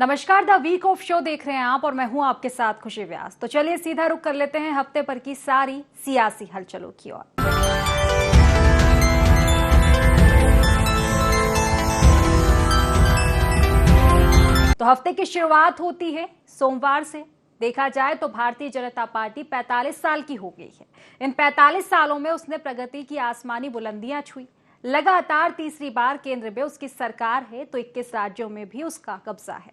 नमस्कार, the week of show देख रहे हैं आप और मैं हूं आपके साथ खुशी व्यास। तो चलिए सीधा रुख कर लेते हैं हफ्ते भर की सारी सियासी हलचलों की ओर। तो हफ्ते की शुरुआत होती है सोमवार से। देखा जाए तो भारतीय जनता पार्टी 45 साल की हो गई है। इन 45 सालों में उसने प्रगति की आसमानी बुलंदियां छुई। लगातार तीसरी बार केंद्र में उसकी सरकार है तो 21 राज्यों में भी उसका कब्जा है।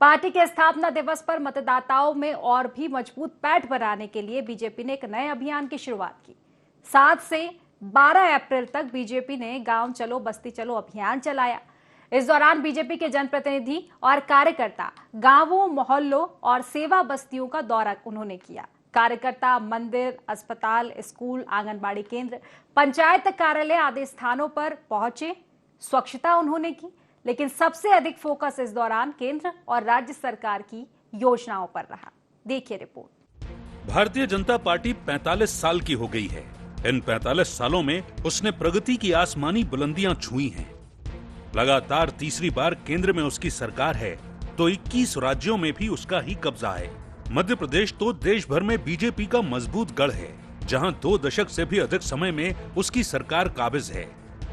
पार्टी के स्थापना दिवस पर मतदाताओं में और भी मजबूत पैठ बनाने के लिए बीजेपी ने एक नए अभियान की शुरुआत की। 7 से 12 अप्रैल तक बीजेपी ने गांव चलो बस्ती चलो अभियान चलाया। इस दौरान बीजेपी के जनप्रतिनिधि और कार्यकर्ता गांवों, मोहल्लों और सेवा बस्तियों का दौरा उन्होंने किया। कार्यकर्ता मंदिर, अस्पताल, स्कूल, आंगनबाड़ी केंद्र, पंचायत कार्यालय आदि स्थानों पर पहुंचे। स्वच्छता उन्होंने की, लेकिन सबसे अधिक फोकस इस दौरान केंद्र और राज्य सरकार की योजनाओं पर रहा। देखिए रिपोर्ट। भारतीय जनता पार्टी 45 साल की हो गई है। इन 45 सालों में उसने प्रगति की आसमानी बुलंदियां छुई हैं। लगातार तीसरी बार केंद्र में उसकी सरकार है तो 21 राज्यों में भी उसका ही कब्जा है। मध्य प्रदेश तो देश भर में बीजेपी का मजबूत गढ़ है, जहां 2 दशक से भी अधिक समय में उसकी सरकार काबिज है।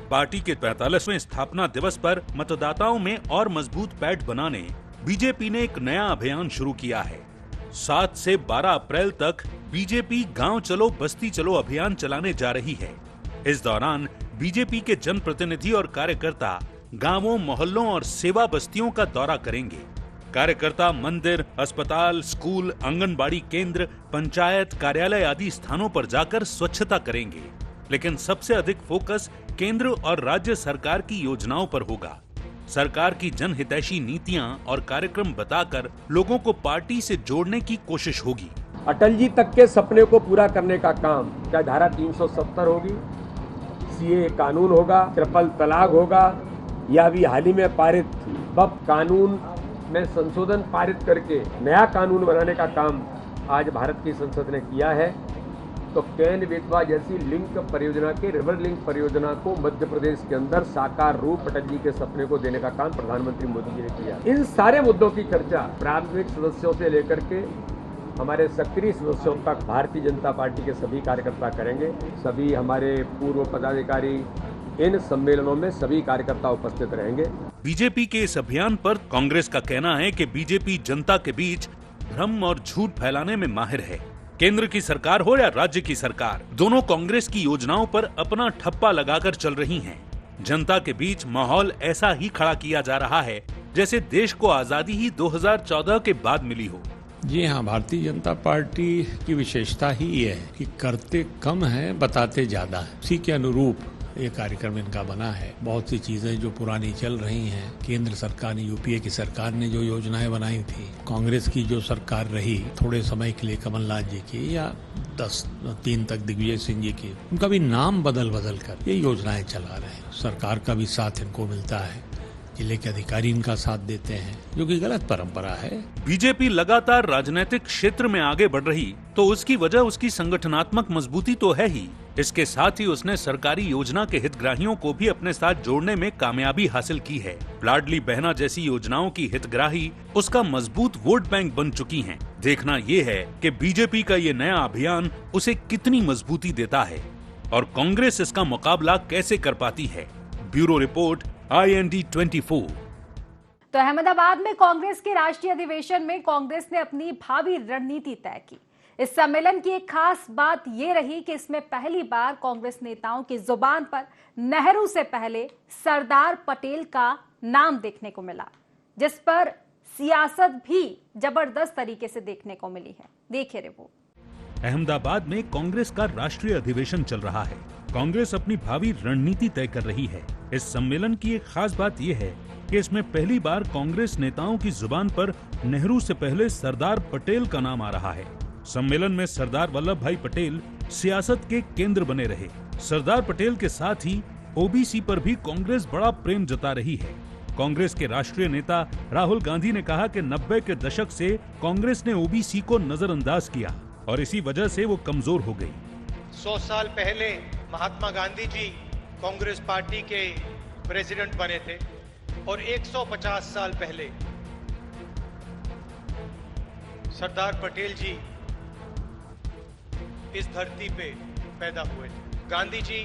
पार्टी के 45वें स्थापना दिवस पर मतदाताओं में और मजबूत पैठ बनाने बीजेपी ने एक नया अभियान शुरू किया है। 7 से 12 अप्रैल तक बीजेपी गांव चलो बस्ती चलो अभियान चलाने जा रही है। इस दौरान बीजेपी के जनप्रतिनिधि और कार्यकर्ता गांवों, मोहल्लों और सेवा बस्तियों का दौरा करेंगे। कार्यकर्ता मंदिर, अस्पताल, स्कूल, आंगनबाड़ी केंद्र, पंचायत कार्यालय आदि स्थानों पर जाकर स्वच्छता करेंगे। लेकिन सबसे अधिक फोकस केंद्र और राज्य सरकार की योजनाओं पर होगा। सरकार की जनहितैषी नीतियां और कार्यक्रम बताकर लोगों को पार्टी से जोड़ने की कोशिश होगी। अटल जी तक के सपने को पूरा करने का काम, चाहे धारा 370 होगी, सीए कानून होगा, ट्रिपल तलाक होगा, या अभी हाल ही में पारित वक्फ कानून में संशोधन पारित करके नया कानून बनाने का काम आज भारत की संसद ने किया है। तो कैन बेतवा जैसी लिंक परियोजना के रिवर लिंक परियोजना को मध्य प्रदेश के अंदर साकार रूप अटल जी के सपने को देने का काम प्रधानमंत्री मोदी जी ने किया। इन सारे मुद्दों की चर्चा प्राथमिक सदस्यों से लेकर के हमारे सक्रिय सदस्यों तक भारतीय जनता पार्टी के सभी कार्यकर्ता करेंगे। सभी हमारे पूर्व पदाधिकारी इन सम्मेलनों में सभी कार्यकर्ता उपस्थित रहेंगे। बीजेपी के इस अभियान पर कांग्रेस का कहना है कि बीजेपी जनता के बीच भ्रम और झूठ फैलाने में माहिर है। केंद्र की सरकार हो या राज्य की सरकार, दोनों कांग्रेस की योजनाओं पर अपना ठप्पा लगाकर चल रही हैं। जनता के बीच माहौल ऐसा ही खड़ा किया जा रहा है जैसे देश को आजादी ही 2014 के बाद मिली हो। जी हाँ, भारतीय जनता पार्टी की विशेषता ही ये है कि करते कम है, बताते ज्यादा है। उसी के अनुरूप ये कार्यक्रम इनका बना है। बहुत सी चीजें जो पुरानी चल रही हैं, केंद्र सरकार ने, यूपीए की सरकार ने जो योजनाएं बनाई थी, कांग्रेस की जो सरकार रही थोड़े समय के लिए, कमलनाथ जी की, या 3 तक दिग्विजय सिंह जी की, उनका भी नाम बदल कर ये योजनाएं चला रहे हैं। सरकार का भी साथ इनको मिलता है, जिले के अधिकारी इनका साथ देते हैं, जो कि गलत परंपरा है। बीजेपी लगातार राजनीतिक क्षेत्र में आगे बढ़ रही तो उसकी वजह उसकी संगठनात्मक मजबूती तो है ही। इसके साथ ही उसने सरकारी योजना के हितग्राहियों को भी अपने साथ जोड़ने में कामयाबी हासिल की है। लाडली बहना जैसी योजनाओं की हितग्राही उसका मजबूत वोट बैंक बन चुकी हैं। देखना ये है कि बीजेपी का ये नया अभियान उसे कितनी मजबूती देता है और कांग्रेस इसका मुकाबला कैसे कर पाती है। Bureau report, IND 24। तो अहमदाबाद में कांग्रेस के राष्ट्रीय अधिवेशन में कांग्रेस ने अपनी भावी रणनीति तय की। इस सम्मेलन की एक खास बात यह रही कि इसमें पहली बार कांग्रेस नेताओं की जुबान पर नेहरू से पहले सरदार पटेल का नाम देखने को मिला, जिस पर सियासत भी जबरदस्त तरीके से देखने को मिली है। देखिए रिपोर्ट। अहमदाबाद में कांग्रेस का राष्ट्रीय अधिवेशन चल रहा है। कांग्रेस अपनी भावी रणनीति तय कर रही है। इस सम्मेलन की एक खास बात यह है कि इसमें पहली बार कांग्रेस नेताओं की जुबान पर नेहरू से पहले सरदार पटेल का नाम आ रहा है। सम्मेलन में सरदार वल्लभ भाई पटेल सियासत के केंद्र बने रहे। सरदार पटेल के साथ ही ओबीसी पर भी कांग्रेस बड़ा प्रेम जता रही है। कांग्रेस के राष्ट्रीय नेता राहुल गांधी ने कहा कि 90 के दशक से कांग्रेस ने ओबीसी को नजरअंदाज किया और इसी वजह से वो कमजोर हो गई। 100 साल पहले महात्मा गांधी जी कांग्रेस पार्टी के प्रेसिडेंट बने थे और 150 साल पहले सरदार पटेल जी इस धरती पे पैदा हुए थे। गांधी जी,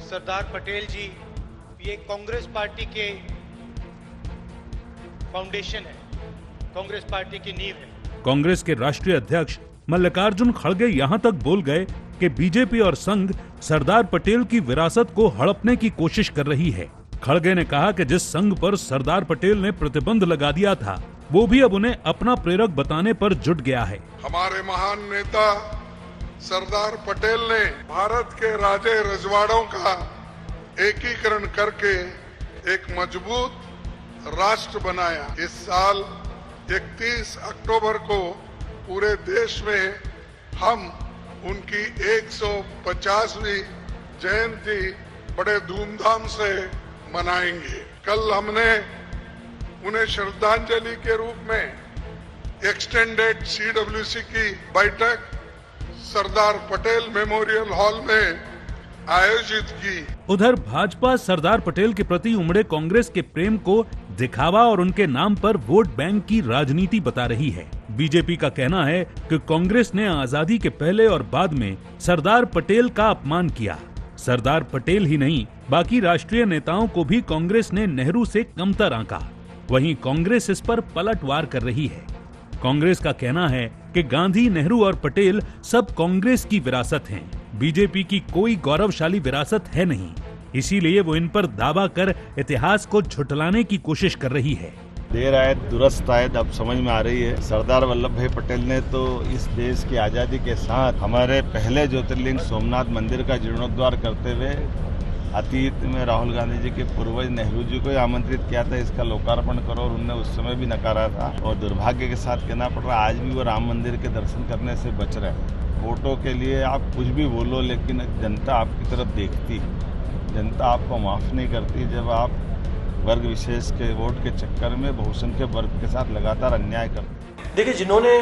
सरदार पटेल जी ये कांग्रेस पार्टी के फाउंडेशन है, कांग्रेस पार्टी की नींव है। कांग्रेस के राष्ट्रीय अध्यक्ष मल्लिकार्जुन खड़गे यहां तक बोल गए कि बीजेपी और संघ सरदार पटेल की विरासत को हड़पने की कोशिश कर रही है। खड़गे ने कहा कि जिस संघ पर सरदार पटेल ने प्रतिबंध लगा दिया था, वो भी अब उन्हें अपना प्रेरक बताने पर जुट गया है। हमारे महान नेता सरदार पटेल ने भारत के राजे रजवाड़ों का एकीकरण करके एक मजबूत राष्ट्र बनाया। इस साल 31 अक्टूबर को पूरे देश में हम उनकी 150वीं जयंती बड़े धूमधाम से मनाएंगे। कल हमने उन्हें श्रद्धांजलि के रूप में एक्सटेंडेड CWC की बैठक सरदार पटेल मेमोरियल हॉल में आयोजित की। उधर भाजपा सरदार पटेल के प्रति उमड़े कांग्रेस के प्रेम को दिखावा और उनके नाम पर वोट बैंक की राजनीति बता रही है। बीजेपी का कहना है कि कांग्रेस ने आजादी के पहले और बाद में सरदार पटेल का अपमान किया। सरदार पटेल ही नहीं, बाकी राष्ट्रीय नेताओं को भी कांग्रेस ने नेहरू से कमतर आंका। वहीं कांग्रेस इस पर पलटवार कर रही है। कांग्रेस का कहना है कि गांधी, नेहरू और पटेल सब कांग्रेस की विरासत हैं। बीजेपी की कोई गौरवशाली विरासत है नहीं, इसीलिए वो इन पर दावा कर इतिहास को झुठलाने की कोशिश कर रही है। देर आए दुरुस्त आए, अब समझ में आ रही है। सरदार वल्लभ भाई पटेल ने तो इस देश की आजादी के साथ हमारे पहले ज्योतिर्लिंग सोमनाथ मंदिर का जीर्णोद्धार करते हुए अतीत में राहुल गांधी जी के पूर्वज नेहरू जी को आमंत्रित किया था, इसका लोकार्पण करो, और उनने उस समय भी नकारा था। और दुर्भाग्य के साथ कहना पड़ रहा है आज भी वो राम मंदिर के दर्शन करने से बच रहे हैं। वोटों के लिए आप कुछ भी बोलो, लेकिन जनता आपकी तरफ देखती, जनता आपको माफ नहीं करती जब आप वर्ग विशेष के वोट के चक्कर में बहुसंख्यक वर्ग के साथ लगातार अन्याय करते। देखिए, जिन्होंने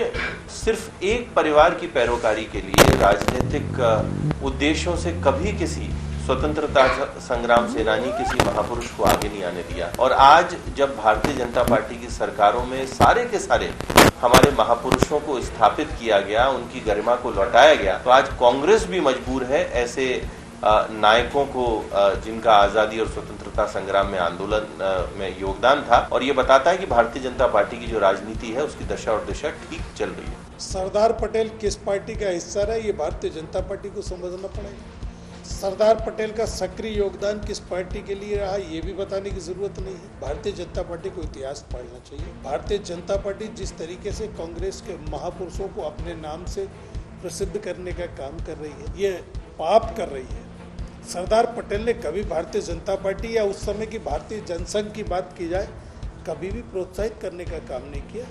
सिर्फ एक परिवार की पैरोकारी के लिए राजनीतिक उद्देश्यों से कभी किसी स्वतंत्रता संग्राम सेनानी, किसी महापुरुष को आगे नहीं आने दिया, और आज जब भारतीय जनता पार्टी की सरकारों में सारे के सारे हमारे महापुरुषों को स्थापित किया गया, उनकी गरिमा को लौटाया गया, तो आज कांग्रेस भी मजबूर है ऐसे नायकों को जिनका आजादी और स्वतंत्रता संग्राम में आंदोलन में योगदान था। और ये बताता है कि भारतीय जनता पार्टी की जो राजनीति है उसकी दशा और दिशा ठीक चल रही है। सरदार पटेल किस पार्टी का हिस्सा रहा, ये भारतीय जनता पार्टी को समझना पड़ेगा। सरदार पटेल का सक्रिय योगदान किस पार्टी के लिए रहा, ये भी बताने की जरूरत नहीं है। भारतीय जनता पार्टी को इतिहास पढ़ना चाहिए। भारतीय जनता पार्टी जिस तरीके से कांग्रेस के महापुरुषों को अपने नाम से प्रसिद्ध करने का काम कर रही है, ये पाप कर रही है। सरदार पटेल ने कभी भारतीय जनता पार्टी या उस समय की भारतीय जनसंघ की बात की जाए, कभी भी प्रोत्साहित करने का काम नहीं किया।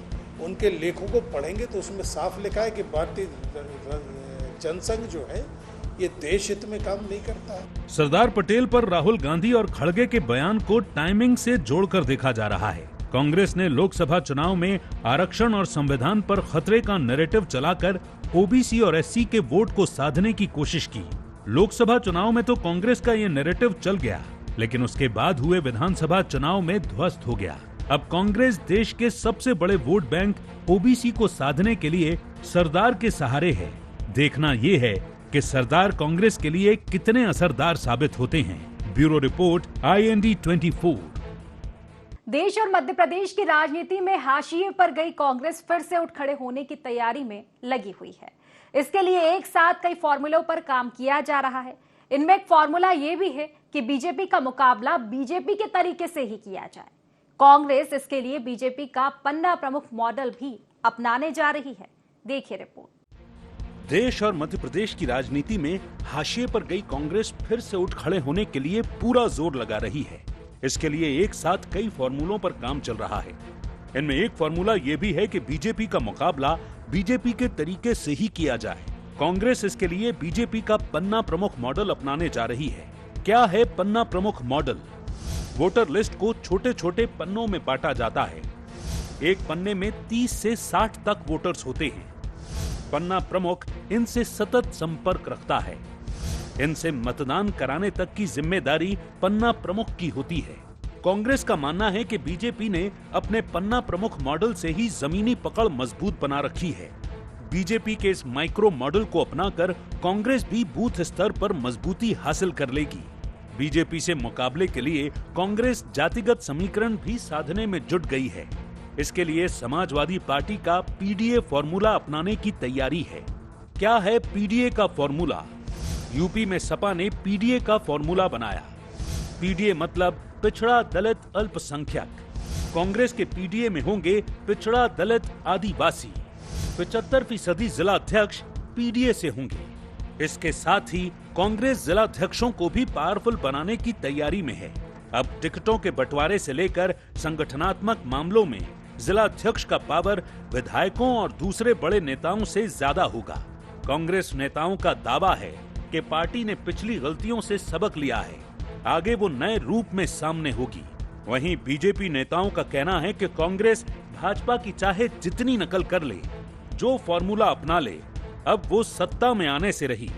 उनके लेखों को पढ़ेंगे तो उसमें साफ लिखा है कि भारतीय जनसंघ जो है ये देश हित में काम नहीं करता है। सरदार पटेल पर राहुल गांधी और खड़गे के बयान को टाइमिंग से जोड़कर देखा जा रहा है। कांग्रेस ने लोकसभा चुनाव में आरक्षण और संविधान पर खतरे का नैरेटिव चलाकर ओबीसी और एससी के वोट को साधने की कोशिश की। लोकसभा चुनाव में तो कांग्रेस का ये नैरेटिव चल गया, लेकिन उसके बाद हुए विधानसभा चुनाव में ध्वस्त हो गया। अब कांग्रेस देश के सबसे बड़े वोट बैंक ओबीसी को साधने के लिए सरदार के सहारे है। देखना ये है कि सरदार कांग्रेस के लिए कितने असरदार साबित होते हैं। Bureau report, IND 24। देश और मध्य प्रदेश की राजनीति में हाशिए पर गई कांग्रेस फिर से उठ खड़े होने की तैयारी में लगी हुई है। इसके लिए एक साथ कई फॉर्मूलों पर काम किया जा रहा है। इनमें एक फॉर्मूला ये भी है कि बीजेपी का मुकाबला बीजेपी के तरीके से ही किया जाए। कांग्रेस इसके लिए बीजेपी का पन्ना प्रमुख मॉडल भी अपनाने जा रही है। देखिए रिपोर्ट। देश और मध्य प्रदेश की राजनीति में हाशिए पर गई कांग्रेस फिर से उठ खड़े होने के लिए पूरा जोर लगा रही है। इसके लिए एक साथ कई फॉर्मूलों पर काम चल रहा है। इनमें एक फॉर्मूला ये भी है कि बीजेपी का मुकाबला बीजेपी के तरीके से ही किया जाए। कांग्रेस इसके लिए बीजेपी का पन्ना प्रमुख मॉडल अपनाने जा रही है। क्या है पन्ना प्रमुख मॉडल? वोटर लिस्ट को छोटे छोटे पन्नों में बांटा जाता है। एक पन्ने में 30 से 60 तक वोटर्स होते हैं। पन्ना प्रमुख इनसे सतत संपर्क रखता है। इनसे मतदान कराने तक की जिम्मेदारी पन्ना प्रमुख की होती है। कांग्रेस का मानना है कि बीजेपी ने अपने पन्ना प्रमुख मॉडल से ही जमीनी पकड़ मजबूत बना रखी है। बीजेपी के इस माइक्रो मॉडल को अपनाकर कांग्रेस भी बूथ स्तर पर मजबूती हासिल कर लेगी। बीजेपी से मुकाबले के लिए कांग्रेस जातिगत समीकरण भी साधने में जुट गई है। इसके लिए समाजवादी पार्टी का पीडीए फॉर्मूला अपनाने की तैयारी है। क्या है पीडीए का फॉर्मूला? यूपी में सपा ने पीडीए का फॉर्मूला बनाया। पीडीए मतलब पिछड़ा दलित अल्पसंख्यक। कांग्रेस के पीडीए में होंगे पिछड़ा दलित आदिवासी। 75% जिला अध्यक्ष पीडीए से होंगे। इसके साथ ही कांग्रेस जिला अध्यक्षों को भी पावरफुल बनाने की तैयारी में है। अब टिकटों के बंटवारे से लेकर संगठनात्मक मामलों में जिला अध्यक्ष का पावर विधायकों और दूसरे बड़े नेताओं से ज्यादा होगा। कांग्रेस नेताओं का दावा है कि पार्टी ने पिछली गलतियों से सबक लिया है, आगे वो नए रूप में सामने होगी। वहीं बीजेपी नेताओं का कहना है कि कांग्रेस भाजपा की चाहे जितनी नकल कर ले, जो फॉर्मूला अपना ले, अब वो सत्ता में आने से रही।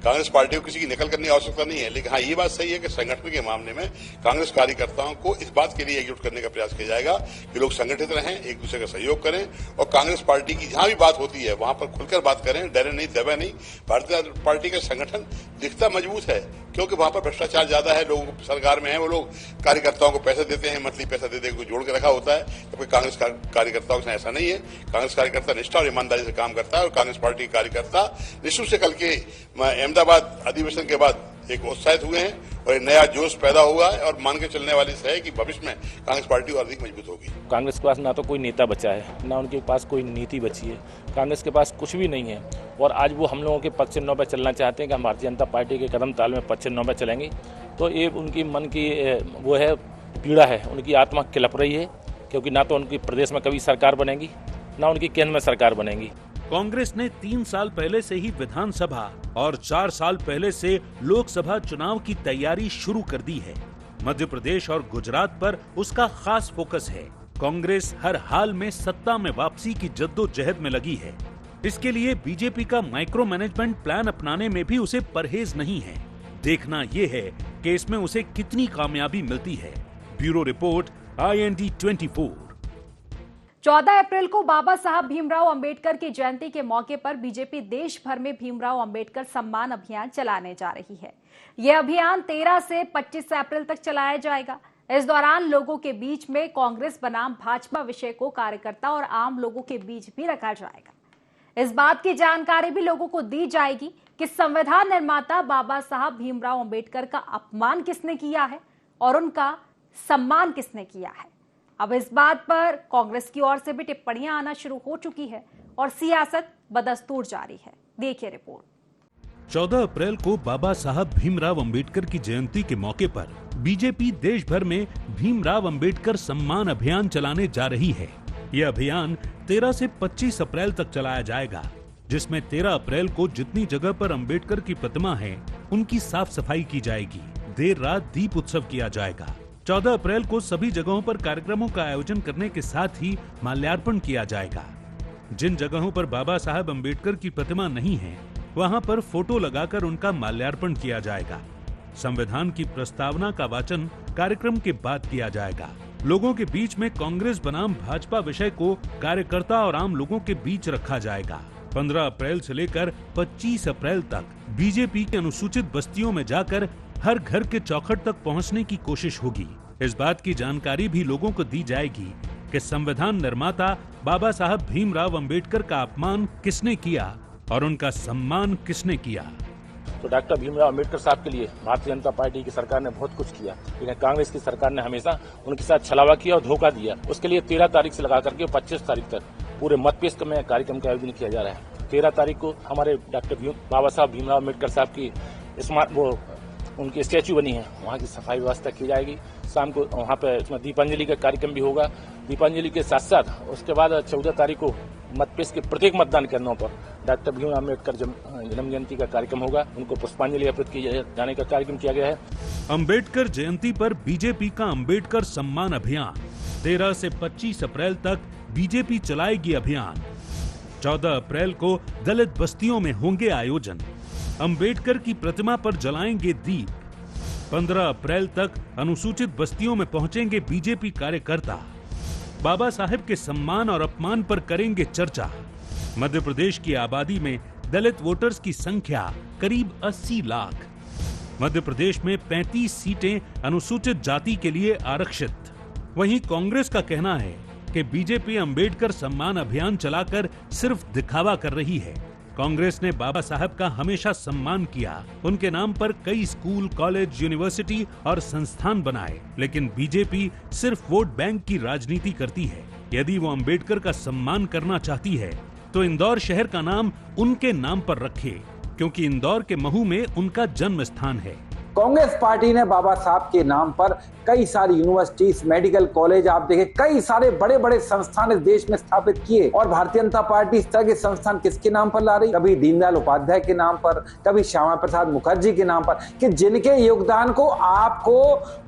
कांग्रेस पार्टी को किसी की नकल करने की आवश्यकता नहीं है, लेकिन हाँ ये बात सही है कि संगठन के मामले में कांग्रेस कार्यकर्ताओं को इस बात के लिए एकजुट करने का प्रयास किया जाएगा कि लोग संगठित रहें, एक दूसरे का सहयोग करें और कांग्रेस पार्टी की जहां भी बात होती है वहां पर खुलकर बात करें, डरे नहीं, दबे नहीं। भारतीय जनता पार्टी का संगठन दिखता मजबूत है क्योंकि वहां पर भ्रष्टाचार ज्यादा है, लोगों को सरकार में है, वो लोग कार्यकर्ताओं को पैसे देते हैं, मंथली पैसा दे को जोड़ के रखा होता है, जबकि कांग्रेस कार्यकर्ताओं के साथ ऐसा नहीं है। कांग्रेस कार्यकर्ता निष्ठा और ईमानदारी से काम करता है और कांग्रेस पार्टी के कार्यकर्ता निश्चित से कल के अहमदाबाद अधिवेशन के बाद एक उत्साहित हुए हैं और एक नया जोश पैदा हुआ है और मान के चलने वाली है कि भविष्य में कांग्रेस पार्टी और अधिक मजबूत होगी। कांग्रेस के पास ना तो कोई नेता बचा है, ना उनके पास कोई नीति बची है। कांग्रेस के पास कुछ भी नहीं है और आज वो हम लोगों के पद चिन्हों पर चलना चाहते हैं कि हम भारतीय जनता पार्टी के कदम ताल में पद चिन्हों पर चलेंगे। तो ये उनकी मन की वो है पीड़ा है, उनकी आत्मा किलप रही है क्योंकि ना तो उनकी प्रदेश में कभी सरकार बनेगी, ना उनकी केंद्र में सरकार बनेगी। कांग्रेस ने 3 साल पहले से ही विधानसभा और 4 साल पहले से लोकसभा चुनाव की तैयारी शुरू कर दी है। मध्य प्रदेश और गुजरात पर उसका खास फोकस है। कांग्रेस हर हाल में सत्ता में वापसी की जद्दोजहद में लगी है। इसके लिए बीजेपी का माइक्रो मैनेजमेंट प्लान अपनाने में भी उसे परहेज नहीं है। देखना ये है कि इसमें उसे कितनी कामयाबी मिलती है। Bureau report, IND 24। 14 अप्रैल को बाबा साहब भीमराव अंबेडकर की जयंती के मौके पर बीजेपी देश भर में भीमराव अंबेडकर सम्मान अभियान चलाने जा रही है। यह अभियान 13 से 25 अप्रैल तक चलाया जाएगा। इस दौरान लोगों के बीच में कांग्रेस बनाम भाजपा विषय को कार्यकर्ता और आम लोगों के बीच भी रखा जाएगा। इस बात की जानकारी भी लोगों को दी जाएगी कि संविधान निर्माता बाबा साहब भीमराव अंबेडकर का अपमान किसने किया है और उनका सम्मान किसने किया है। अब इस बात पर कांग्रेस की ओर से भी टिप्पणियां आना शुरू हो चुकी है और सियासत बदस्तूर जारी है। देखिए रिपोर्ट। 14 अप्रैल को बाबा साहब भीमराव अंबेडकर की जयंती के मौके पर बीजेपी देश भर में भीमराव अंबेडकर सम्मान अभियान चलाने जा रही है। यह अभियान 13 से 25 अप्रैल तक चलाया जाएगा, जिसमें 13 अप्रैल को जितनी जगह पर अंबेडकर की प्रतिमा है उनकी साफ सफाई की जाएगी। देर रात दीप उत्सव किया जाएगा। 14 अप्रैल को सभी जगहों पर कार्यक्रमों का आयोजन करने के साथ ही माल्यार्पण किया जाएगा। जिन जगहों पर बाबा साहब अंबेडकर की प्रतिमा नहीं है, वहां पर फोटो लगाकर उनका माल्यार्पण किया जाएगा। संविधान की प्रस्तावना का वाचन कार्यक्रम के बाद किया जाएगा। लोगों के बीच में कांग्रेस बनाम भाजपा विषय को कार्यकर्ता और आम लोगों के बीच रखा जाएगा। 15 अप्रैल से लेकर 25 अप्रैल तक बीजेपी की अनुसूचित बस्तियों में जाकर हर घर के चौखट तक पहुंचने की कोशिश होगी। इस बात की जानकारी भी लोगों को दी जाएगी कि संविधान निर्माता बाबा साहब भीमराव अंबेडकर का अपमान किसने किया और उनका सम्मान किसने किया। तो डॉक्टर भीमराव अंबेडकर साहब के लिए भारतीय जनता पार्टी की सरकार ने बहुत कुछ किया, लेकिन कांग्रेस की सरकार ने हमेशा उनके साथ छलावा किया और धोखा दिया। उसके लिए 13 तारीख से लगा करके 25 तारीख तक पूरे मतपेश में कार्यक्रम का आयोजन किया जा रहा है। 13 तारीख को हमारे डॉक्टर बाबा साहब भीमराव अंबेडकर साहब की वो उनकी स्टैच्यू बनी है, वहाँ की सफाई व्यवस्था की जाएगी। शाम को वहाँ पे इसमें दीपांजलि का कार्यक्रम भी होगा। दीपांजलि के साथ साथ उसके बाद 14 तारीख को मतपेश के प्रत्येक मतदान केंद्रों पर डॉक्टर भीमराव अंबेडकर जन्म जयंती का कार्यक्रम होगा। उनको पुष्पांजलि अर्पित किए जाने का कार्यक्रम किया गया है। अंबेडकर जयंती पर बीजेपी का अंबेडकर सम्मान अभियान 13 से 25 अप्रैल तक बीजेपी चलाएगी अभियान। 14 अप्रैल को दलित बस्तियों में होंगे आयोजन। अंबेडकर की प्रतिमा पर जलाएंगे दीप। 15 अप्रैल तक अनुसूचित बस्तियों में पहुंचेंगे बीजेपी कार्यकर्ता। बाबा साहेब के सम्मान और अपमान पर करेंगे चर्चा। मध्य प्रदेश की आबादी में दलित वोटर्स की संख्या करीब 80 लाख। मध्य प्रदेश में 35 सीटें अनुसूचित जाति के लिए आरक्षित। वहीं कांग्रेस का कहना है कि बीजेपी अंबेडकर सम्मान अभियान चलाकर सिर्फ दिखावा कर रही है। कांग्रेस ने बाबा साहब का हमेशा सम्मान किया, उनके नाम पर कई स्कूल, कॉलेज, यूनिवर्सिटी और संस्थान बनाए, लेकिन बीजेपी सिर्फ वोट बैंक की राजनीति करती है। यदि वो अंबेडकर का सम्मान करना चाहती है तो इंदौर शहर का नाम उनके नाम पर रखे, क्योंकि इंदौर के महू में उनका जन्म स्थान है। कांग्रेस पार्टी ने बाबा साहब के नाम पर कई सारी यूनिवर्सिटीज, मेडिकल कॉलेज, आप देखें कई सारे बड़े बड़े संस्थान इस देश में स्थापित किए। और भारतीय जनता पार्टी इस तरह के संस्थान किसके नाम पर ला रही? कभी दीनदयाल उपाध्याय के नाम पर, कभी श्यामा प्रसाद मुखर्जी के नाम पर, कि जिनके योगदान को आपको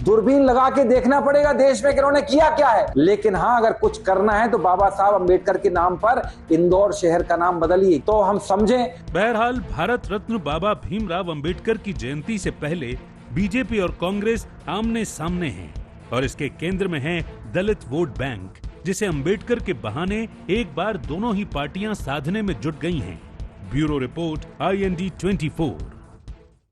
दूरबीन लगा के देखना पड़ेगा देश में कि उन्होंने किया क्या है। लेकिन हाँ, अगर कुछ करना है तो बाबा साहब अम्बेडकर के नाम पर इंदौर शहर का नाम बदलिए, तो हम समझें। बहरहाल भारत रत्न बाबा भीमराव अंबेडकर की जयंती से पहले बीजेपी और कांग्रेस आमने सामने हैं और इसके केंद्र में है दलित वोट बैंक, जिसे अंबेडकर के बहाने एक बार दोनों ही पार्टियां साधने में जुट गई हैं। Bureau report, IND 24।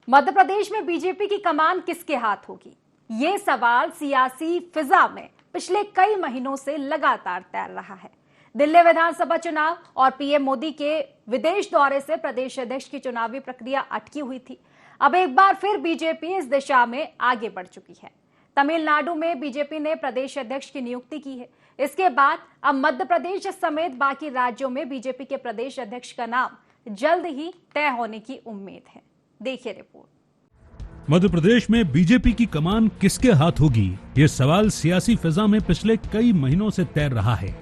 Madhya Pradesh में बीजेपी की कमान किसके हाथ होगी? ये सवाल सियासी फिजा में पिछले कई महीनों से लगातार तैर रहा है। दिल्ली विधानसभा चुनाव और पीएम मोदी के विदेश दौरे से प्रदेश अध्यक्ष की चुनावी प्रक्रिया अटकी हुई थी। अब एक बार फिर बीजेपी इस दिशा में आगे बढ़ चुकी है। तमिलनाडु में बीजेपी ने प्रदेश अध्यक्ष की नियुक्ति की है। इसके बाद अब मध्य प्रदेश समेत बाकी राज्यों में बीजेपी के प्रदेश अध्यक्ष का नाम जल्द ही तय होने की उम्मीद है। देखिए रिपोर्ट। मध्य प्रदेश में बीजेपी की कमान किसके हाथ होगी, ये सवाल सियासी फिजा में पिछले कई महीनों से तैर रहा है।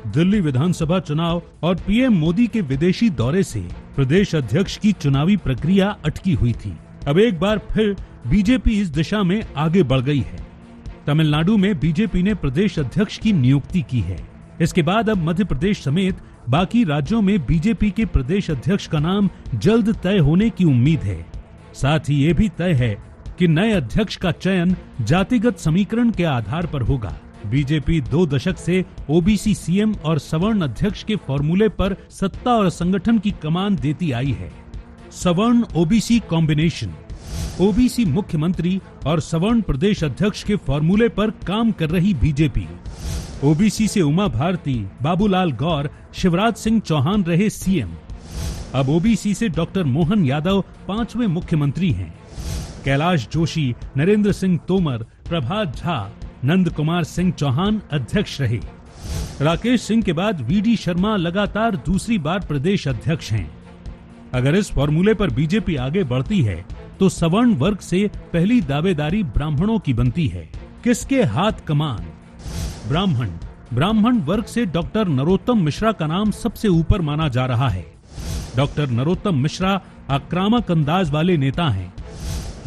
दिल्ली विधानसभा चुनाव और पीएम मोदी के विदेशी दौरे से प्रदेश अध्यक्ष की चुनावी प्रक्रिया अटकी हुई थी। अब एक बार फिर बीजेपी इस दिशा में आगे बढ़ गई है। तमिलनाडु में बीजेपी ने प्रदेश अध्यक्ष की नियुक्ति की है। इसके बाद अब मध्य प्रदेश समेत बाकी राज्यों में बीजेपी के प्रदेश अध्यक्ष का नाम जल्द तय होने की उम्मीद है। साथ ही ये भी तय है कि नए अध्यक्ष का चयन जातिगत समीकरण के आधार पर होगा। बीजेपी 2 दशक से ओबीसी सीएम और सवर्ण अध्यक्ष के फॉर्मूले पर सत्ता और संगठन की कमान देती आई है। सवर्ण ओबीसी कॉम्बिनेशन, ओबीसी मुख्यमंत्री और सवर्ण प्रदेश अध्यक्ष के फॉर्मूले पर काम कर रही बीजेपी। ओबीसी से उमा भारती, बाबूलाल गौर, शिवराज सिंह चौहान रहे सीएम। अब ओबीसी से डॉक्टर मोहन यादव 5वें मुख्यमंत्री हैं। कैलाश जोशी, नरेंद्र सिंह तोमर, प्रभात झा, नंद कुमार सिंह चौहान अध्यक्ष रहे। राकेश सिंह के बाद वीडी शर्मा लगातार दूसरी बार प्रदेश अध्यक्ष हैं। अगर इस फॉर्मूले पर बीजेपी आगे बढ़ती है तो सवर्ण वर्ग से पहली दावेदारी ब्राह्मणों की बनती है। किसके हाथ कमान? ब्राह्मण वर्ग से डॉक्टर नरोत्तम मिश्रा का नाम सबसे ऊपर माना जा रहा है। डॉक्टर नरोत्तम मिश्रा आक्रामक अंदाज वाले नेता हैं।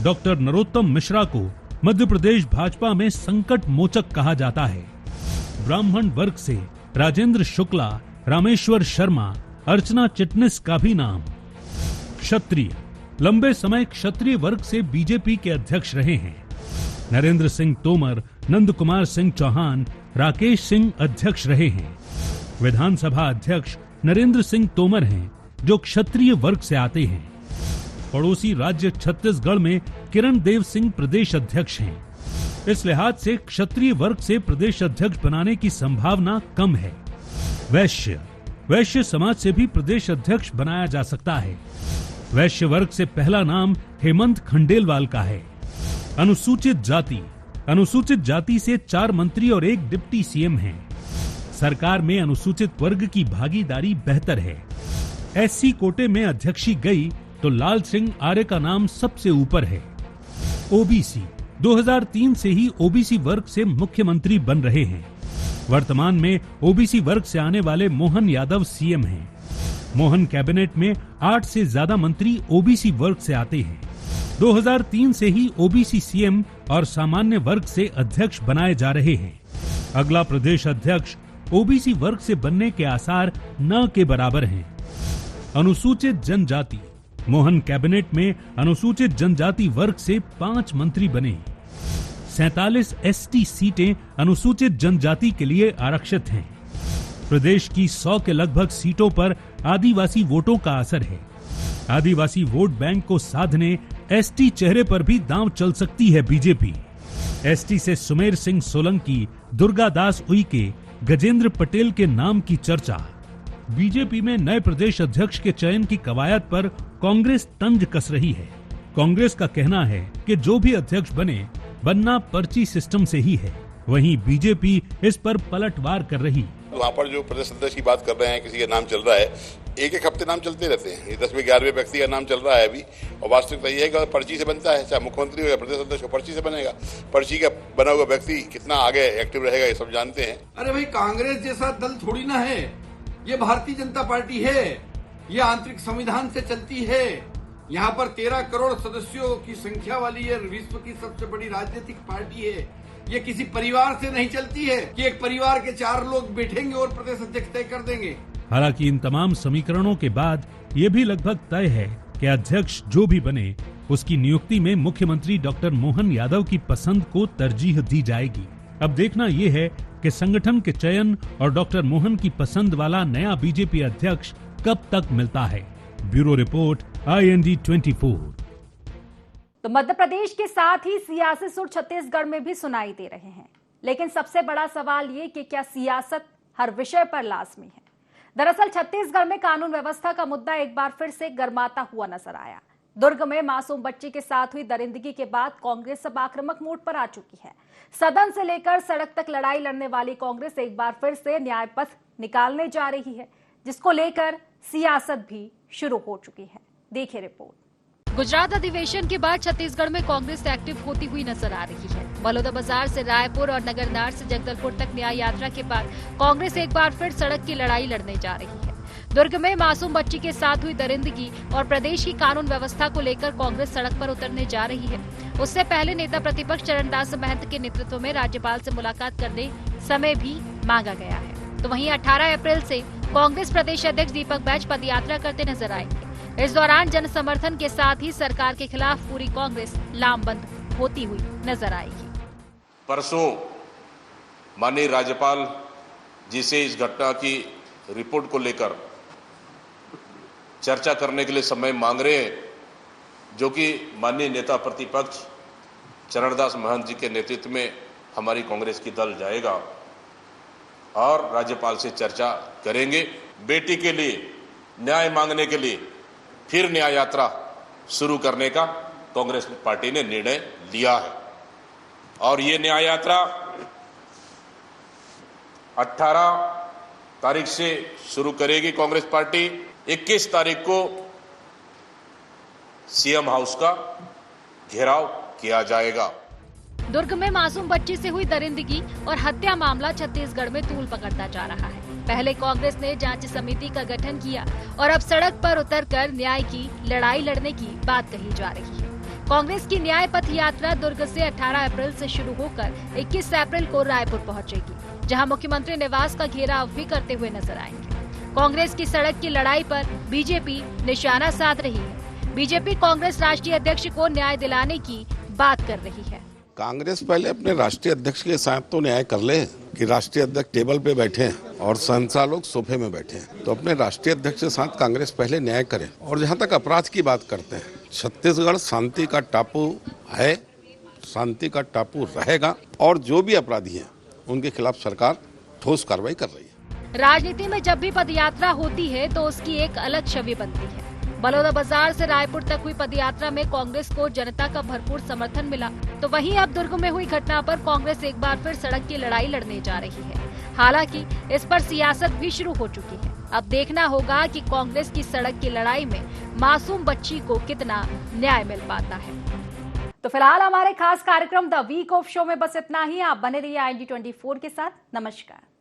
डॉक्टर नरोत्तम मिश्रा को मध्य प्रदेश भाजपा में संकट मोचक कहा जाता है। ब्राह्मण वर्ग से राजेंद्र शुक्ला, रामेश्वर शर्मा, अर्चना चिटनिस का भी नाम। क्षत्रिय, लंबे समय क्षत्रिय वर्ग से बीजेपी के अध्यक्ष रहे हैं। नरेंद्र सिंह तोमर, नंद कुमार सिंह चौहान, राकेश सिंह अध्यक्ष रहे हैं। विधानसभा अध्यक्ष नरेंद्र सिंह तोमर हैं, जो क्षत्रिय वर्ग से आते हैं। पड़ोसी राज्य छत्तीसगढ़ में किरण देव सिंह प्रदेश अध्यक्ष हैं। इस लिहाज से क्षत्रिय वर्ग से प्रदेश अध्यक्ष बनाने की संभावना कम है। वैश्य समाज से भी प्रदेश अध्यक्ष बनाया जा सकता है। वैश्य वर्ग से पहला नाम हेमंत खंडेलवाल का है। अनुसूचित जाति से 4 मंत्री और 1 डिप्टी सीएम हैं। सरकार में अनुसूचित वर्ग की भागीदारी बेहतर है। SC कोटे में अध्यक्षी गई तो लाल सिंह आर्य का नाम सबसे ऊपर है। ओबीसी 2003 से ही ओबीसी वर्ग से मुख्यमंत्री बन रहे हैं। वर्तमान में ओबीसी वर्ग से आने वाले मोहन यादव सीएम हैं। मोहन कैबिनेट में 8 से ज्यादा मंत्री ओबीसी वर्ग से आते हैं। 2003 से ही ओबीसी सीएम और सामान्य वर्ग से अध्यक्ष बनाए जा रहे हैं। अगला प्रदेश अध्यक्ष ओबीसी वर्ग से बनने के आसार न के बराबर हैं। अनुसूचित जनजाति मोहन कैबिनेट में अनुसूचित जनजाति वर्ग से 5 मंत्री बने। 47 एसटी सीटें अनुसूचित जनजाति के लिए आरक्षित हैं। प्रदेश की 100 के लगभग सीटों पर आदिवासी वोटों का असर है। आदिवासी वोट बैंक को साधने एसटी चेहरे पर भी दांव चल सकती है बीजेपी। एसटी से सुमेर सिंह सोलंकी, दुर्गादास उइके, गजेंद्र पटेल के नाम की चर्चा। बीजेपी में नए प्रदेश अध्यक्ष के चयन की कवायद पर कांग्रेस तंज कस रही है। कांग्रेस का कहना है कि जो भी अध्यक्ष बनना पर्ची सिस्टम से ही है। वहीं बीजेपी इस पर पलटवार कर रही। वहाँ पर जो प्रदेश अध्यक्ष की बात कर रहे हैं, किसी का नाम चल रहा है, एक हफ्ते नाम चलते रहते हैं। ये 10वें 11वें व्यक्ति का नाम चल रहा है अभी, और वास्तविकता ये है कि पर्ची से बनता है। चाहे मुख्यमंत्री हो या प्रदेश अध्यक्ष हो, पर्ची से बनेगा। पर्ची का बना हुआ व्यक्ति कितना आगे एक्टिव रहेगा, ये सब जानते हैं। अरे भाई, कांग्रेस जैसा दल थोड़ी ना है, ये भारतीय जनता पार्टी है। ये आंतरिक संविधान से चलती है। यहाँ पर 13 करोड़ सदस्यों की संख्या वाली ये विश्व की सबसे बड़ी राजनीतिक पार्टी है। ये किसी परिवार से नहीं चलती है कि एक परिवार के 4 लोग बैठेंगे और प्रदेश अध्यक्ष तय कर देंगे। हालांकि इन तमाम समीकरणों के बाद ये भी लगभग तय है कि अध्यक्ष जो भी बने, उसकी नियुक्ति में मुख्यमंत्री डॉक्टर मोहन यादव की पसंद को तरजीह दी जाएगी। अब देखना ये है कि संगठन के चयन और डॉक्टर मोहन की पसंद वाला नया बीजेपी अध्यक्ष कब तक मिलता है। Bureau report, IND 24। तो मध्य प्रदेश के साथ ही सियासी सुर छत्तीसगढ़ में भी सुनाई दे रहे हैं, लेकिन सबसे बड़ा सवाल ये कि क्या सियासत हर विषय पर लाजमी है। दरअसल छत्तीसगढ़ में कानून व्यवस्था का मुद्दा एक बार फिर से गर्माता हुआ नजर आया। दुर्ग में मासूम बच्ची के साथ हुई दरिंदगी के बाद कांग्रेस अब आक्रामक मोड पर आ चुकी है। सदन से लेकर सड़क तक लड़ाई लड़ने वाली कांग्रेस एक बार फिर से न्याय पथ निकालने जा रही है, जिसको लेकर सियासत भी शुरू हो चुकी है। देखिए रिपोर्ट। गुजरात अधिवेशन के बाद छत्तीसगढ़ में कांग्रेस एक्टिव होती हुई नजर आ रही है। बलौदाबाजार से रायपुर और नगरनार से जगदलपुर तक न्याय यात्रा के बाद कांग्रेस एक बार फिर सड़क की लड़ाई लड़ने जा रही है। दुर्ग में मासूम बच्ची के साथ हुई दरिंदगी और प्रदेश की कानून व्यवस्था को लेकर कांग्रेस सड़क पर उतरने जा रही है। उससे पहले नेता प्रतिपक्ष चरणदास महंत के नेतृत्व में राज्यपाल से मुलाकात करने समय भी मांगा गया है। तो वहीं 18 अप्रैल से कांग्रेस प्रदेश अध्यक्ष दीपक बैज पदयात्रा करते नजर आएंगे। इस दौरान जन समर्थन के साथ ही सरकार के खिलाफ पूरी कांग्रेस लामबंद होती हुई नजर आएगी। परसों माननीय राज्यपाल जी से इस घटना की रिपोर्ट को लेकर चर्चा करने के लिए समय मांग रहे हैं, जो कि माननीय नेता प्रतिपक्ष चरणदास महंत जी के नेतृत्व में हमारी कांग्रेस की दल जाएगा और राज्यपाल से चर्चा करेंगे। बेटी के लिए न्याय मांगने के लिए फिर न्याय यात्रा शुरू करने का कांग्रेस पार्टी ने निर्णय लिया है और ये न्याय यात्रा 18 तारीख से शुरू करेगी कांग्रेस पार्टी। 21 तारीख को सीएम हाउस का घेराव किया जाएगा। दुर्ग में मासूम बच्ची से हुई दरिंदगी और हत्या मामला छत्तीसगढ़ में तूल पकड़ता जा रहा है। पहले कांग्रेस ने जांच समिति का गठन किया और अब सड़क पर उतरकर न्याय की लड़ाई लड़ने की बात कही जा रही है। कांग्रेस की न्याय पथ यात्रा दुर्ग से 18 अप्रैल से शुरू होकर 21 अप्रैल को रायपुर पहुंचेगी, जहां मुख्यमंत्री निवास का घेराव भी करते हुए नजर आएंगे। कांग्रेस की सड़क की लड़ाई पर बीजेपी निशाना साध रही है। बीजेपी कांग्रेस राष्ट्रीय अध्यक्ष को न्याय दिलाने की बात कर रही है। कांग्रेस पहले अपने राष्ट्रीय अध्यक्ष के साथ तो न्याय कर ले कि राष्ट्रीय अध्यक्ष टेबल पे बैठे हैं और संसद लोग सोफे में बैठे हैं, तो अपने राष्ट्रीय अध्यक्ष के साथ कांग्रेस पहले न्याय करे। और जहां तक अपराध की बात करते हैं, छत्तीसगढ़ शांति का टापू है, शांति का टापू रहेगा और जो भी अपराधी हैं उनके खिलाफ सरकार ठोस कार्रवाई कर रही है। राजनीति में जब भी पदयात्रा होती है तो उसकी एक अलग छवि बनती है। बलौदाबाजार से रायपुर तक हुई पदयात्रा में कांग्रेस को जनता का भरपूर समर्थन मिला, तो वहीं अब दुर्ग में हुई घटना पर कांग्रेस एक बार फिर सड़क की लड़ाई लड़ने जा रही है। हालांकि इस पर सियासत भी शुरू हो चुकी है। अब देखना होगा कि कांग्रेस की सड़क की लड़ाई में मासूम बच्ची को कितना न्याय मिल पाता है। तो फिलहाल हमारे खास कार्यक्रम द वीक ऑफ शो में बस इतना ही। आप बने रहिए IND 24 के साथ। नमस्कार।